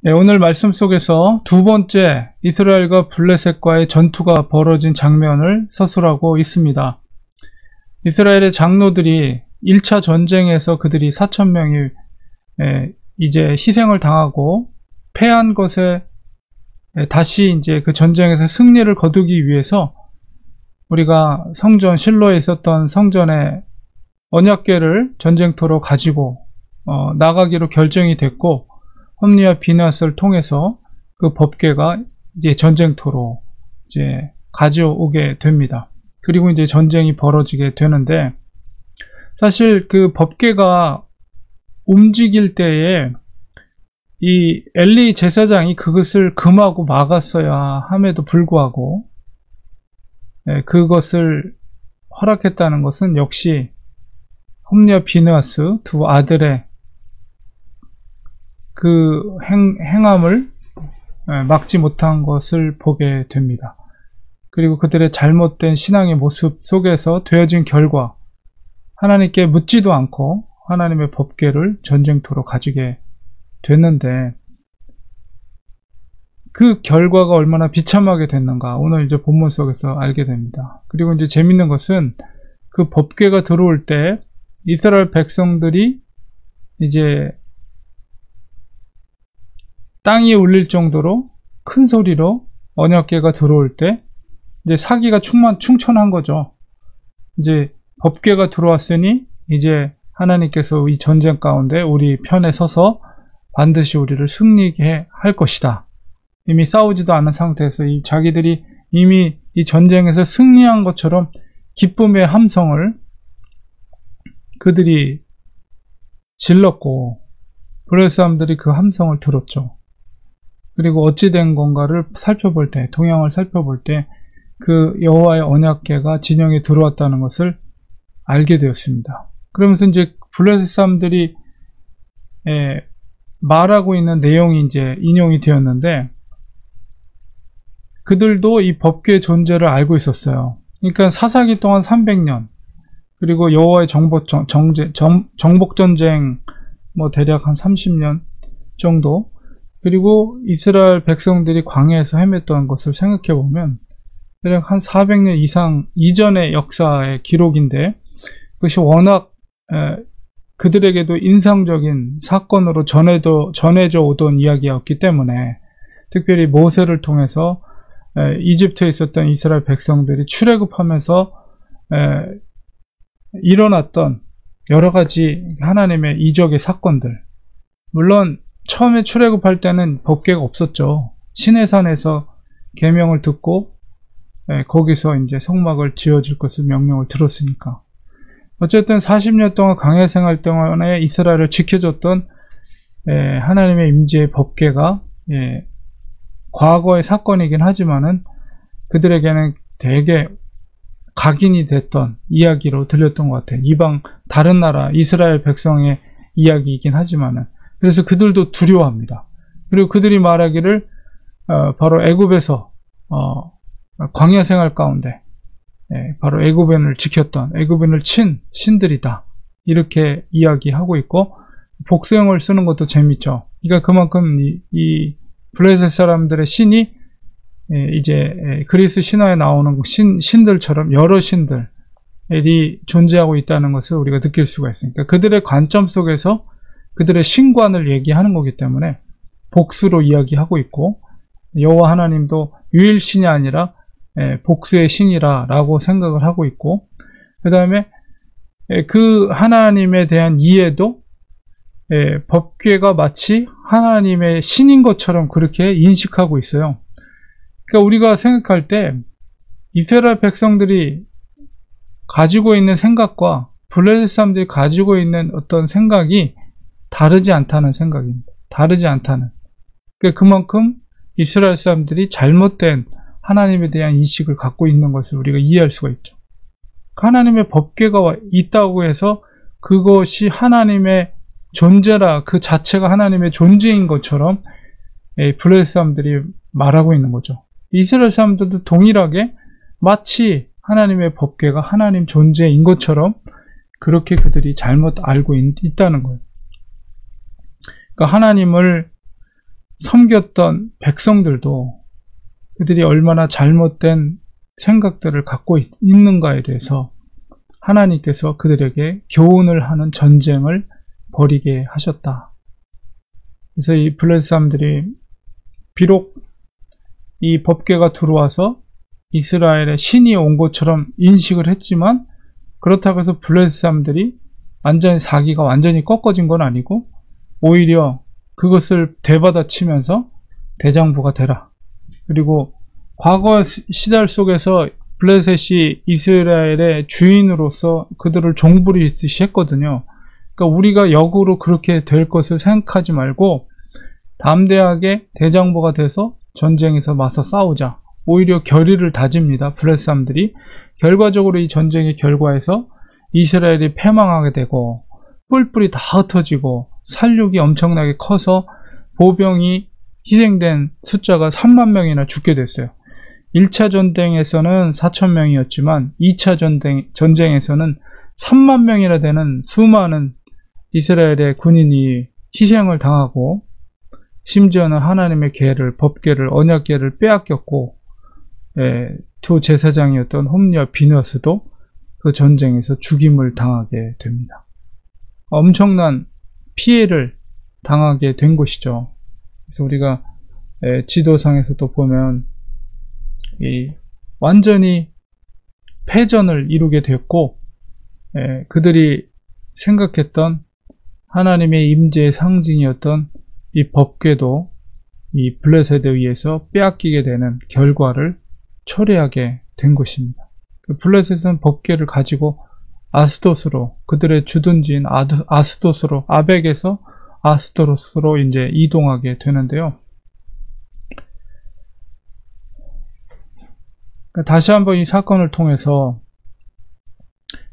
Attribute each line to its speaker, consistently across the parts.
Speaker 1: 네, 오늘 말씀 속에서 두 번째 이스라엘과 블레셋과의 전투가 벌어진 장면을 서술하고 있습니다. 이스라엘의 장로들이 1차 전쟁에서 그들이 4,000명이 이제 희생을 당하고 패한 것에 다시 이제 그 전쟁에서 승리를 거두기 위해서 우리가 성전 실로에 있었던 성전의 언약궤를 전쟁터로 가지고 나가기로 결정이 됐고, 홈니와 비나스를 통해서 그 법궤가 이제 전쟁터로 이제 가져오게 됩니다. 그리고 이제 전쟁이 벌어지게 되는데, 사실 그 법궤가 움직일 때에 이 엘리 제사장이 그것을 금하고 막았어야 함에도 불구하고 그것을 허락했다는 것은 역시 홈니와 비느하스 두 아들의 그 행함을 막지 못한 것을 보게 됩니다. 그리고 그들의 잘못된 신앙의 모습 속에서 되어진 결과, 하나님께 묻지도 않고 하나님의 법궤를 전쟁터로 가지게 됐는데, 그 결과가 얼마나 비참하게 됐는가 오늘 이제 본문 속에서 알게 됩니다. 그리고 이제 재밌는 것은 그 법궤가 들어올 때 이스라엘 백성들이 이제 땅이 울릴 정도로 큰 소리로 언약궤가 들어올 때 이제 사기가 충천한 거죠. 이제 법궤가 들어왔으니 이제 하나님께서 이 전쟁 가운데 우리 편에 서서 반드시 우리를 승리케 할 것이다. 이미 싸우지도 않은 상태에서 자기들이 이미 이 전쟁에서 승리한 것처럼 기쁨의 함성을 그들이 질렀고, 블레셋 사람들이 그 함성을 들었죠. 그리고 어찌 된 건가를 살펴볼 때, 동향을 살펴볼 때 그 여호와의 언약궤가 진영에 들어왔다는 것을 알게 되었습니다. 그러면서 이제 블레셋 사람들이 말하고 있는 내용이 이제 인용이 되었는데, 그들도 이 법궤의 존재를 알고 있었어요. 그러니까 사사기 동안 300년, 그리고 여호와의 정복전쟁 뭐 대략 한 30년 정도, 그리고 이스라엘 백성들이 광야에서 헤맸던 것을 생각해 보면 대략 한 400년 이상 이전의 역사의 기록인데, 그것이 워낙 그들에게도 인상적인 사건으로 전해져 오던 이야기였기 때문에, 특별히 모세를 통해서 이집트에 있었던 이스라엘 백성들이 출애굽하면서 일어났던 여러 가지 하나님의 이적의 사건들, 물론 처음에 출애굽할 때는 법궤가 없었죠. 시내산에서 계명을 듣고 거기서 이제 성막을 지어줄 것을 명령을 들었으니까. 어쨌든 40년 동안 광야 생활 동안에 이스라엘을 지켜줬던 하나님의 임재의 법궤가 과거의 사건이긴 하지만은 그들에게는 되게 각인이 됐던 이야기로 들렸던 것 같아요. 이방 다른 나라 이스라엘 백성의 이야기이긴 하지만은, 그래서 그들도 두려워합니다. 그리고 그들이 말하기를 바로 애굽에서 광야 생활 가운데 바로 애굽인을 지켰던, 애굽인을 친 신들이다, 이렇게 이야기하고 있고, 복수형을 쓰는 것도 재밌죠. 그러니까 그만큼 이 블레셋 사람들의 신이 이제 그리스 신화에 나오는 신들처럼 여러 신들이 존재하고 있다는 것을 우리가 느낄 수가 있으니까, 그들의 관점 속에서 그들의 신관을 얘기하는 거기 때문에 복수로 이야기하고 있고, 여호와 하나님도 유일신이 아니라 복수의 신이라 라고 생각을 하고 있고, 그 다음에 그 하나님에 대한 이해도 법궤가 마치 하나님의 신인 것처럼 그렇게 인식하고 있어요. 그러니까 우리가 생각할 때 이스라엘 백성들이 가지고 있는 생각과 블레셋 사람들이 가지고 있는 어떤 생각이 다르지 않다는 생각입니다. 다르지 않다는. 그러니까 그만큼 이스라엘 사람들이 잘못된 하나님에 대한 인식을 갖고 있는 것을 우리가 이해할 수가 있죠. 하나님의 법궤가 있다고 해서 그것이 하나님의 존재라, 그 자체가 하나님의 존재인 것처럼 블레셋 사람들이 말하고 있는 거죠. 이스라엘 사람들도 동일하게 마치 하나님의 법궤가 하나님 존재인 것처럼 그렇게 그들이 잘못 알고 있다는 거예요. 그러니까 하나님을 섬겼던 백성들도 그들이 얼마나 잘못된 생각들을 갖고 있는가에 대해서 하나님께서 그들에게 교훈을 하는 전쟁을 벌이게 하셨다. 그래서 이 블레셋 사람들이 비록 이 법궤가 들어와서 이스라엘의 신이 온 것처럼 인식을 했지만, 그렇다고 해서 블레셋 사람들이 완전히 사기가 완전히 꺾어진 건 아니고 오히려 그것을 되받아치면서 대장부가 되라. 그리고 과거 시달 속에서 블레셋이 이스라엘의 주인으로서 그들을 종부리듯이 했거든요. 그러니까 우리가 역으로 그렇게 될 것을 생각하지 말고 담대하게 대장부가 돼서 전쟁에서 맞서 싸우자. 오히려 결의를 다집니다. 블레셋 사람들이. 결과적으로 이 전쟁의 결과에서 이스라엘이 패망하게 되고 뿔뿔이 다 흩어지고 살육이 엄청나게 커서 보병이 희생된 숫자가 3만 명이나 죽게 됐어요. 1차 전쟁에서는 4천 명이었지만 2차 전쟁에서는 3만 명이나 되는 수많은 이스라엘의 군인이 희생을 당하고, 심지어는 하나님의 계를, 법궤를, 언약궤를 빼앗겼고, 두 제사장이었던 홈리와 비느하스도 그 전쟁에서 죽임을 당하게 됩니다. 엄청난 피해를 당하게 된 것이죠. 그래서 우리가 지도상에서도 보면 완전히 패전을 이루게 됐고, 그들이 생각했던 하나님의 임재의 상징이었던 이 법궤도 이 블레셋에 의해서 빼앗기게 되는 결과를 초래하게 된 것입니다. 블레셋은 법궤를 가지고 아스돗으로, 그들의 주둔지인 아스돗으로, 아벡에서 아스도로스로 이제 이동하게 되는데요. 다시 한번 이 사건을 통해서,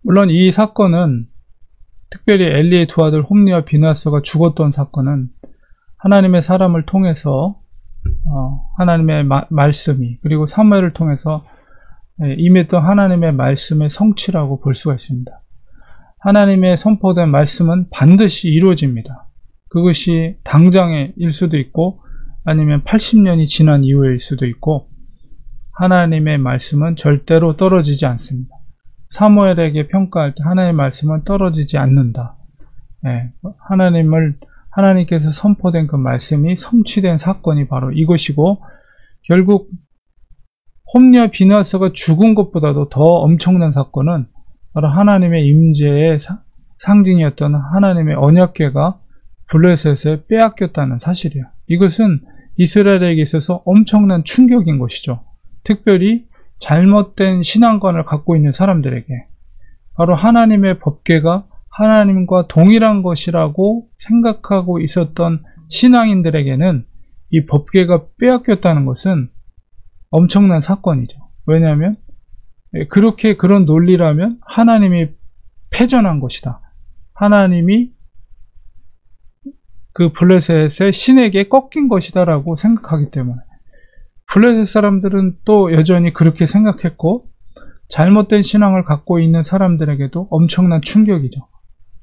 Speaker 1: 물론 이 사건은 특별히 엘리의 두 아들 홈리와 비느하스가 죽었던 사건은 하나님의 사람을 통해서 하나님의 말씀이, 그리고 사무엘을 통해서 임했던 하나님의 말씀의 성취라고 볼 수가 있습니다. 하나님의 선포된 말씀은 반드시 이루어집니다. 그것이 당장의 일 수도 있고 아니면 80년이 지난 이후일 수도 있고, 하나님의 말씀은 절대로 떨어지지 않습니다. 사무엘에게 평가할 때 하나님의 말씀은 떨어지지 않는다. 하나님께서 선포된 그 말씀이 성취된 사건이 바로 이것이고, 결국 홈리와 비느하스가 죽은 것보다도 더 엄청난 사건은 바로 하나님의 임재의 상징이었던 하나님의 언약궤가 블레셋에 빼앗겼다는 사실이에요. 이것은 이스라엘에게 있어서 엄청난 충격인 것이죠. 특별히 잘못된 신앙관을 갖고 있는 사람들에게, 바로 하나님의 법궤가 하나님과 동일한 것이라고 생각하고 있었던 신앙인들에게는 이 법궤가 빼앗겼다는 것은 엄청난 사건이죠. 왜냐하면 그런 논리라면 하나님이 패전한 것이다. 하나님이 그 블레셋의 신에게 꺾인 것이다 라고 생각하기 때문에, 블레셋 사람들은 또 여전히 그렇게 생각했고, 잘못된 신앙을 갖고 있는 사람들에게도 엄청난 충격이죠.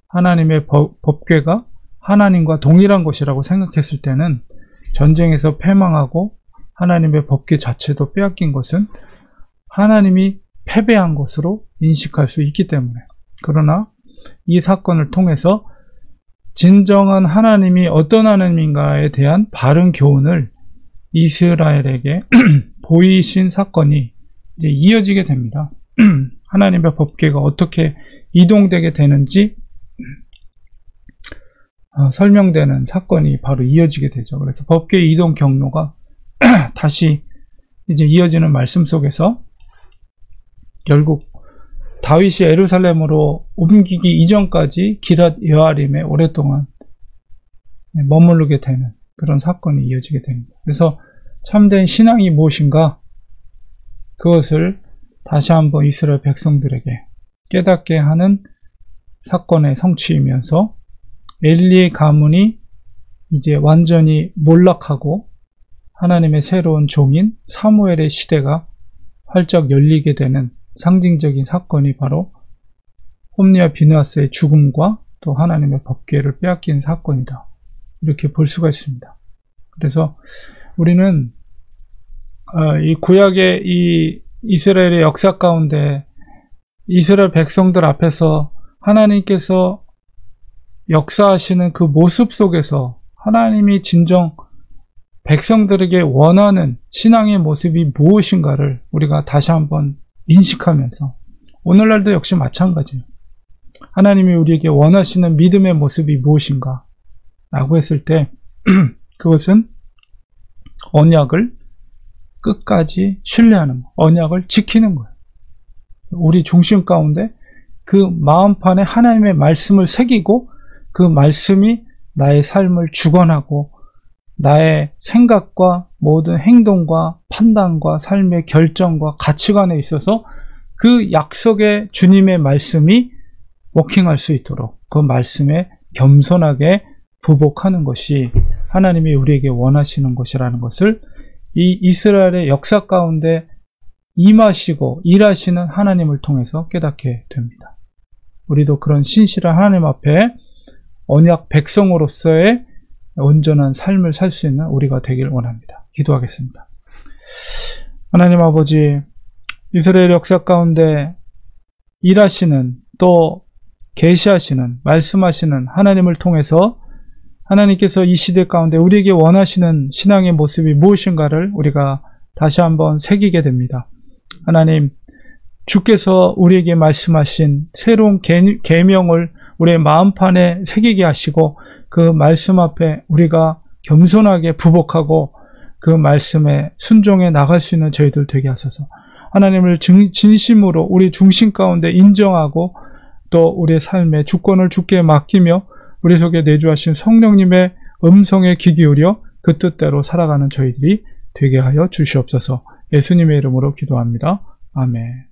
Speaker 1: 하나님의 법궤가 하나님과 동일한 것이라고 생각했을 때는 전쟁에서 패망하고 하나님의 법궤 자체도 빼앗긴 것은 하나님이 패배한 것으로 인식할 수 있기 때문에, 그러나 이 사건을 통해서 진정한 하나님이 어떤 하나님인가에 대한 바른 교훈을 이스라엘에게 보이신 사건이 이제 이어지게 됩니다. 하나님의 법궤가 어떻게 이동되게 되는지 설명되는 사건이 바로 이어지게 되죠. 그래서 법궤 이동 경로가 다시 이제 이어지는 말씀 속에서 결국 다윗이 예루살렘으로 옮기기 이전까지 기랏 여아림에 오랫동안 머무르게 되는 그런 사건이 이어지게 됩니다. 그래서 참된 신앙이 무엇인가, 그것을 다시 한번 이스라엘 백성들에게 깨닫게 하는 사건의 성취이면서, 엘리의 가문이 이제 완전히 몰락하고 하나님의 새로운 종인 사무엘의 시대가 활짝 열리게 되는 상징적인 사건이 바로 홈리와 비느하스의 죽음과 또 하나님의 법궤를 빼앗긴 사건이다. 이렇게 볼 수가 있습니다. 그래서 우리는 이 구약의 이 이스라엘의 역사 가운데 이스라엘 백성들 앞에서 하나님께서 역사하시는 그 모습 속에서 하나님이 진정 백성들에게 원하는 신앙의 모습이 무엇인가를 우리가 다시 한번 인식하면서, 오늘날도 역시 마찬가지예요. 하나님이 우리에게 원하시는 믿음의 모습이 무엇인가 라고 했을 때 그것은 언약을 끝까지 신뢰하는 거, 언약을 지키는 거예요. 우리 중심 가운데 그 마음판에 하나님의 말씀을 새기고 그 말씀이 나의 삶을 주관하고 나의 생각과 모든 행동과 판단과 삶의 결정과 가치관에 있어서 그 약속의 주님의 말씀이 워킹할 수 있도록 그 말씀에 겸손하게 부복하는 것이 하나님이 우리에게 원하시는 것이라는 것을 이 이스라엘의 역사 가운데 임하시고 일하시는 하나님을 통해서 깨닫게 됩니다. 우리도 그런 신실한 하나님 앞에 언약 백성으로서의 온전한 삶을 살 수 있는 우리가 되길 원합니다. 기도하겠습니다. 하나님 아버지, 이스라엘 역사 가운데 일하시는, 또 계시하시는, 말씀하시는 하나님을 통해서 하나님께서 이 시대 가운데 우리에게 원하시는 신앙의 모습이 무엇인가를 우리가 다시 한번 새기게 됩니다. 하나님, 주께서 우리에게 말씀하신 새로운 계명을 우리의 마음판에 새기게 하시고 그 말씀 앞에 우리가 겸손하게 부복하고 그 말씀에 순종해 나갈 수 있는 저희들 되게 하소서. 하나님을 진심으로 우리 중심 가운데 인정하고 또 우리의 삶의 주권을 주께 맡기며 우리 속에 내주하신 성령님의 음성에 귀 기울여 그 뜻대로 살아가는 저희들이 되게 하여 주시옵소서. 예수님의 이름으로 기도합니다. 아멘.